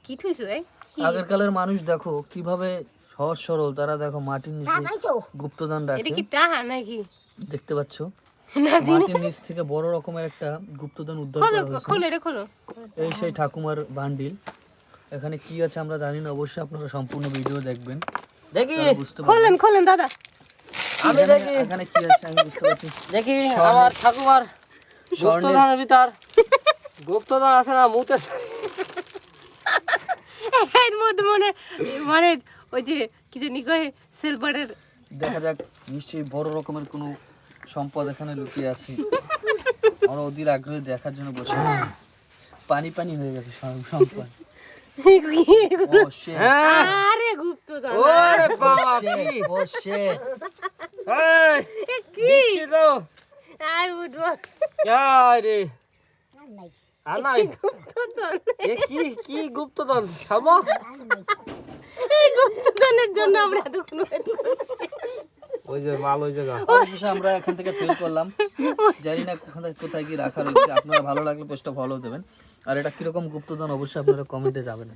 কি থুইছো আগের কালের মানুষ দেখো কিভাবে সহজ সরল, তারা দেখো মাটির নিচে গুপ্তধন এটা রাখে। কি টাহা নাকি? দেখতে পাচ্ছ মাটির নিচ থেকে বড় রকমের একটা গুপ্তধন উদ্ধার করা হয়েছে। খোলো এটা খোলো। এই সেই ঠাকুমার বান্ডিল। এখানে কি আছে আমরা জানি না, অবশ্যই আপনারা সম্পূর্ণ ভিডিও দেখবেন, দেখি বুঝতে পারবেন। খোলেন খোলেন দাদা। আমি দেখি এখানে কি আছে আমি বুঝতে পারছি। দেখি আমার ঠাকুমার গুপ্তধনের ভিতর গুপ্তধন আছে না মুতে এর মধ্যে মানে মানে ওই যে কি জানি কয় সিলভারের। দেখা যাক, নিশ্চয়ই বড় রকমের কোনো সম্পদ এখানে লুকিয়ে আছে। আমরা অধীর আগ্রহে দেখার জন্য বসে আছি। পানি পানি হয়ে গেছে সম্পদ। ও shit, আরে গুপ্তধন। ওরে বাবা কি ও shit। এই কি ছিল আই উঠবো আরে আর নাই গুপ্তধন। এ কি কি গুপ্তধন খাবো এই গুপ্তধনের জন্য আমরা এতক্ষণ wait করছি। ওই যে মাল ওই জায়গা অবশেষে আমরা এখান থেকে ফেল করলাম। জানি না কোথায় কি রাখা রয়েছে। আপনারা ভালো লাগলে পোস্টটা ফলো দেবেন। আর এটা কিরকম গুপ্তধন অবশ্যই আপনারা কমেন্টে যাবেন।